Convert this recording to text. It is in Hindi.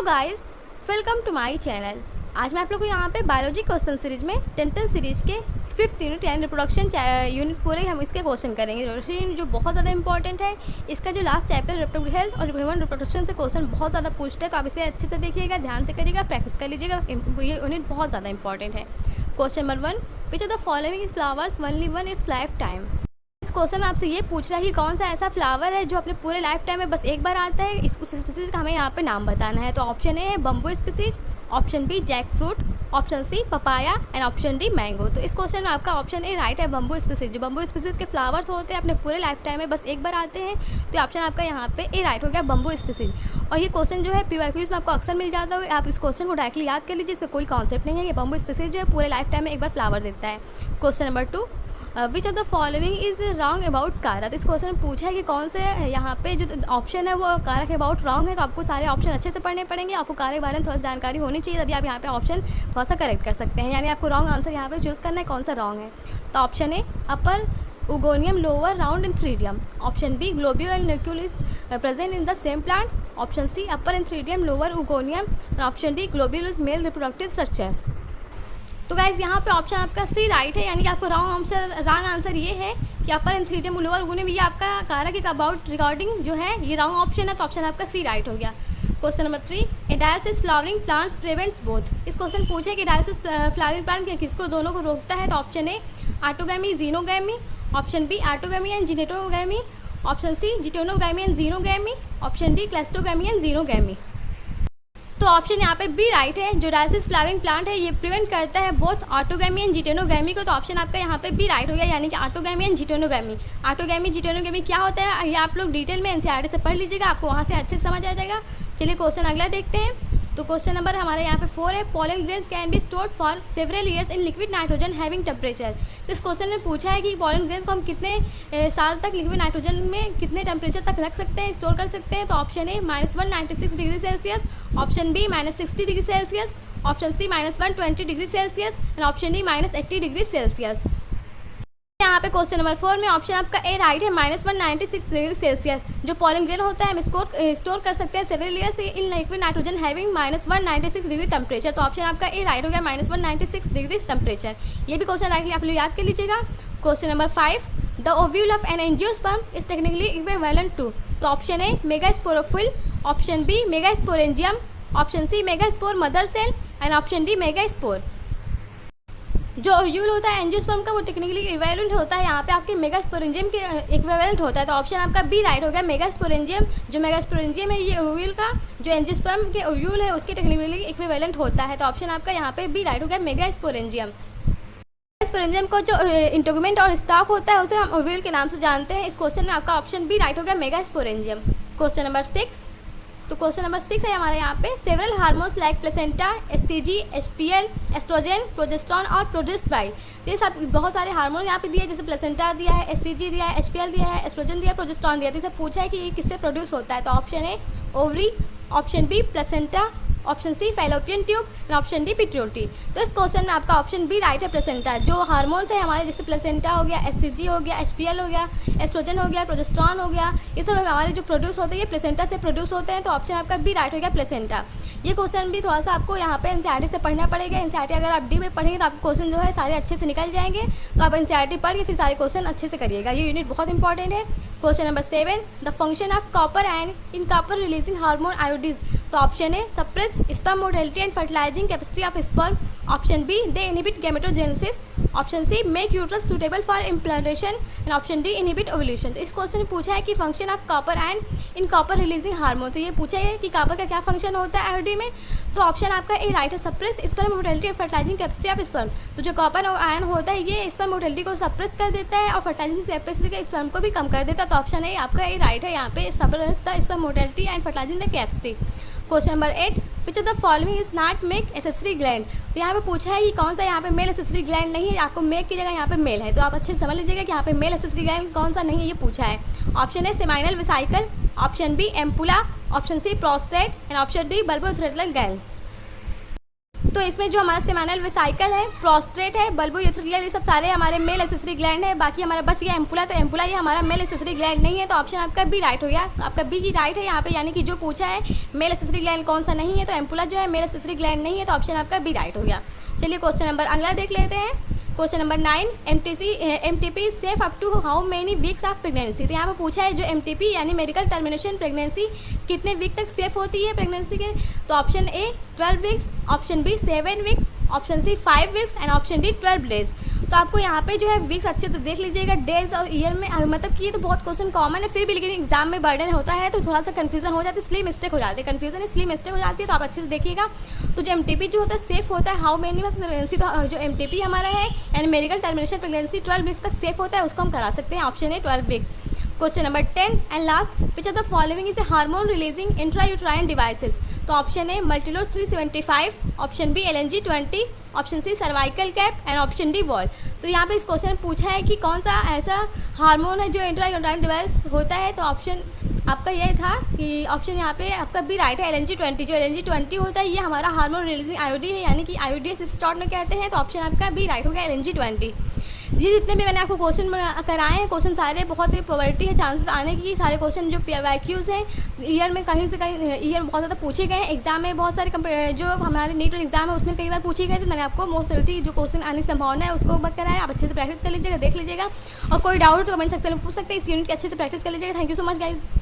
तो guys, welcome to my channel. आज मैं आप लोगों को यहाँ पे बायोलॉजी क्वेश्चन सीरीज में 10 सीरीज के 5th यूनिट यानी रिप्रोडक्शन यूनिट पूरे हम इसके क्वेश्चन करेंगे। रिप्रोडक्शन जो बहुत ज़्यादा इंपॉर्टेंट है, इसका जो लास्ट चैप्टर रिप्रोडक्टिव हेल्थ और ह्यूमन रिप्रोडक्शन से क्वेश्चन बहुत ज़्यादा पूछते हैं, तो आप इसे अच्छे से देखिएगा, ध्यान से करिएगा, प्रैक्टिस कर लीजिएगा। ये यूनिट बहुत ज़्यादा इंपॉर्टेंट है। Question number 1, which of the following flowers only one it's life time. इस क्वेश्चन में आपसे ये पूछ रहा है कि कौन सा ऐसा फ्लावर है जो अपने पूरे लाइफ टाइम में बस एक बार आता है। इस स्पीसीज का हमें यहाँ पे नाम बताना है। तो ऑप्शन ए है bamboo species, option B jackfruit, option C papaya and option D mango. तो इस क्वेश्चन में आपका ऑप्शन ए राइट है, बम्बू स्पीसीज। जो बम्बू स्पीसीज के फ्लावर्स होते हैं अपने पूरे लाइफ टाइम में बस एक बार आते हैं, तो ऑप्शन आपका यहाँ पे ए राइट हो गया, बम्बू स्पीसीज। और ये क्वेश्चन जो है PYQs में आपको अक्सर मिल जाता है, आप इस क्वेश्चन को डायरेक्टली याद कर लीजिए, इसमें कोई कॉन्सेप्ट नहीं है। ये बम्बू स्पीसीज जो है पूरे लाइफ टाइम में एक बार फ्लावर देता है। Question number 2, which of the following is wrong about कारक। तो इस क्वेश्चन में पूछा है कि कौन से यहाँ पे जो ऑप्शन है वो कारक अबाउट रॉन्ग है। तो आपको सारे ऑप्शन अच्छे से पढ़ने पड़ेंगे, आपको कारक के बारे में थोड़ा सा जानकारी होनी चाहिए, तभी आप यहाँ पे ऑप्शन थोड़ा सा करेक्ट कर सकते हैं। यानी आपको रॉन्ग आंसर यहाँ पे चूज़ करना है, कौन सा रॉन्ग है। तो option A upper oogonium lower round antheridium, option B globule and nucule is present in the same plant, option C upper antheridium lower oogonium and option D globule is male reproductive structure. तो गाइज यहाँ पे ऑप्शन आपका सी राइट है, यानी कि आपको रॉन्ग आंसर ये है कि अपर इंथ्रीडियम लोअर उगोनियम ये आपका कारक है अबाउट रिकॉर्डिंग जो है ये रॉन्ग ऑप्शन है। तो ऑप्शन आपका सी राइट हो गया। Question number 3, a dioecy flowering plants prevents both. इस क्वेश्चन पूछे कि डायोसिस फ्लावरिंग प्लांट किसको दोनों को रोकता है। तो option A autogamy xenogamy, option B autogamy and geitonogamy, option C geitonogamy and xenogamy, option D cleistogamy and xenogamy. तो ऑप्शन यहाँ पे बी राइट है, जो डायोसिस फ्लावरिंग प्लांट है ये प्रिवेंट करता है बोथ ऑटोगैमी एंड जिटेनोगैमी को। तो ऑप्शन आपका यहाँ पे बी राइट हो गया, यानी कि ऑटोगैमी एंड जिटेनोगैमी। ऑटोगैमी जिटेनोगैमी क्या होता है ये आप लोग डिटेल में NCERT से पढ़ लीजिएगा, आपको वहाँ से अच्छे से समझ आ जाएगा। चलिए क्वेश्चन अगला देखते हैं। तो क्वेश्चन नंबर हमारे यहाँ पे 4 है, pollen grains can be stored for several years in liquid nitrogen having temperature. तो इस क्वेश्चन में पूछा है कि पोलन ग्रेन्स को हम कितने साल तक लिक्विड नाइट्रोजन में कितने टेम्परेचर तक रख सकते हैं, स्टोर कर सकते हैं। तो option A -196 degree Celsius, option B -60 degree Celsius, option C -120 degree Celsius and option D -80 degree Celsius. यहाँ पे क्वेश्चन नंबर 4 में ऑप्शन आपका ए राइट है, -196 डिग्री सेल्सियस। जो पोलन ग्रेन होता है हम स्टोर कर सकते हैं several years in liquid nitrogen having -196 degree temperature. तो ऑप्शन आपका ए राइट हो गया, -196 डिग्री टेम्परेचर। ये भी क्वेश्चन राइटली आप लोग याद कर लीजिएगा। Question number 5, the ovule of an angiosperm is technically equivalent to. तो option A megasporophyll, option B megasporangium, option C megaspore mother cell and option D megaspore. जो ओव्यूल होता है एंजियोस्पर्म का वो टेक्निकली इक्विवेलेंट होता है, यहाँ पे आपके मेगास्पोरेंजियम के इक्विवेलेंट होता है। तो ऑप्शन आपका बी राइट हो गया, मेगास्पोरेंजियम। जो मेगास्पोरेंजियम है ये ओव्यूल का जो एंजियोस्पर्म के ओव्यूल है उसके टेक्निकली इक्विवेलेंट होता है। तो ऑप्शन आपका यहाँ पे बी राइट हो गया, मेगास्पोरेंजियम। मेगास्पोरेंजियम को जो इंटेगुमेंट और स्टॉक होता है उसे हम ओव्यूल के नाम से जानते हैं। इस क्वेश्चन में आपका ऑप्शन बी राइट हो गया, मेगास्पोरेंजियम। क्वेश्चन नंबर 6, तो क्वेश्चन नंबर 6 है हमारे यहाँ पे, several hormones like placenta, HCG, HPL, estrogen, progesterone और प्रोड्यूस्ड बाय। ये सब बहुत सारे हार्मोन यहाँ पे दिए, जैसे प्लेसेंटा दिया है, HCG दिया है, HPL दिया है, एस्ट्रोजन दिया है, प्रोजेस्टेरॉन दिया है। तो पूछा है कि ये किससे प्रोड्यूस होता है। तो option A ovary, option B placenta, option C fallopian tube and option D pituitary. तो इस क्वेश्चन में आपका ऑप्शन बी राइट है, प्लेसेंटा। जो हार्मोन्स है हमारे जैसे प्लेसेंटा हो गया, HCG हो गया, HPL हो गया, एस्ट्रोजन हो गया, प्रोजेस्टेरॉन हो गया, ये सब हमारे जो प्रोड्यूस होते हैं ये प्लेसेंटा से प्रोड्यूस होते हैं। तो ऑप्शन आपका बी राइट हो गया, प्लेसेंटा। ये क्वेश्चन भी थोड़ा सा आपको यहाँ पे NCERT से पढ़ना पड़ेगा। NCERT अगर आप डी में पढ़ेंगे तो आपको क्वेश्चन जो है सारे अच्छे से निकल जाएंगे। तो आप NCERT पढ़ के फिर सारे क्वेश्चन अच्छे से करिएगा, ये यूनिट बहुत इंपॉर्टेंट है। Question number 7, the function of copper and in copper releasing hormone IUDs. तो option A suppress sperm motility and fertilising capacity of sperm, option B they inhibit gametogenesis, option C make uterus suitable for implantation and option D inhibit ovulation. इस क्वेश्चन में पूछा है कि function of copper and in copper releasing hormone. तो ये पूछा है कि कॉपर का क्या फंक्शन होता है आयोडी में। तो ऑप्शन आपका ए राइट है, suppress sperm motility and fertilising capacity of sperm. तो जो कॉपर आयन होता है ये स्पर्म मोटिलिटी को सप्रेस कर देता है और फर्टिलाइजिंग कैपेसिटी के स्पर्म को भी कम कर देता है। तो ऑप्शन ए आपका ए राइट है, यहाँ पे suppress the sperm motility and fertilising the capacity. Question number 8, which of the following is not make accessory gland. तो यहाँ पे पूछा है कि कौन सा यहाँ पे मेल एसेसरी ग्लैंड नहीं है, आपको मेक की जगह यहाँ पे मेल है। तो आप अच्छे से समझ लीजिएगा कि यहाँ पे मेल एसेसरी ग्लैंड कौन सा नहीं है, ये पूछा है। Option A seminal vesicle, option B ampulla, option C prostate and option D bulbourethral gland. तो इसमें जो हमारा सेमिनल वेसिकल है, प्रोस्टेट है, बल्बो यूट्रियल, ये सब सारे हमारे मेल एसेसरी ग्लैंड है। बाकी हमारा बच गया एम्पुला, तो एम्पुला ये हमारा मेल एसेसरी ग्लैंड नहीं है, तो ऑप्शन आपका बी राइट हो गया। तो आपका बी ही राइट है यहाँ पे, यानी कि जो पूछा है मेल एसेसरी ग्लैंड कौन सा नहीं है, तो एम्पुला जो है मेल एसेसरी ग्लैंड नहीं है, तो ऑप्शन आपका बी राइट हो गया। चलिए क्वेश्चन नंबर अगला देख लेते हैं। Question number 9, MTP safe up to how many weeks of pregnancy. तो यहाँ पे पूछा है जो एमटीपी यानी मेडिकल टर्मिनेशन प्रेगनेंसी कितने वीक तक सेफ होती है प्रेगनेंसी के, तो option A 12 weeks, option B 7 weeks, option C 5 weeks and option D 12 days. तो आपको यहाँ पे जो है वीक्स अच्छे तो देख लीजिएगा, डेज और ईयर में मतलब कि ये तो बहुत क्वेश्चन कॉमन है फिर भी, लेकिन एग्जाम में बर्डन होता है तो थोड़ा सा कन्फ्यूजन हो जाती है, इसलिए मिस्टेक हो जाती है, कन्फ्यूजन इसलिए मिस्टेक हो जाती है, तो आप अच्छे से देखिएगा। तो जो एमटीपी जो होता है सेफ होता है हाउ मेनी प्रेगनेंसी, तो जो एमटीपी हमारा है and medical termination pregnancy 12 weeks तक सेफ होता है, उसको हम करा सकते हैं, ऑप्शन है 12 weeks. Question number 10 and last, which are the following is a hormone releasing intrauterine devices. तो ऑप्शन है Multiload 375, option B LNG 20, option C cervical cap and option D ball. तो यहाँ पे इस क्वेश्चन में पूछा है कि कौन सा ऐसा हार्मोन है जो इंट्रायूट्राइन डिवाइस होता है, तो ऑप्शन आपका ये था कि ऑप्शन यहाँ पे आपका भी राइट है LNG 20। जो LNG 20 होता है ये हमारा हार्मोन रिलीजिंग आयोडी है, यानी कि आयोडीज इस शॉर्ट में कहते हैं, तो ऑप्शन आपका भी राइट हो गया LNG 20। ये जितने भी मैंने आपको क्वेश्चन कराए हैं, क्वेश्चन सारे बहुत ही प्रोबेबिलिटी है चांसेस आने की, सारे क्वेश्चन जो PYQs हैं ईयर में कहीं से कहीं ईयर बहुत ज़्यादा पूछे गए हैं, एग्जाम में बहुत सारे जो हमारे नीट एग्जाम है उसमें कई बार पूछे गए थे, मैंने आपको मोस्ट प्रोबेबिलिटी जो क्वेश्चन आने की संभावना है उसको बत कराया। आप अच्छे से प्रैक्टिस कर लीजिएगा, देख लीजिएगा, और कोई डाउट तो कमेंट सेक्शन में पूछ सकते हैं। इस यूनिट की अच्छे से प्रैक्टिस कर लीजिएगा। Thank you so much guys.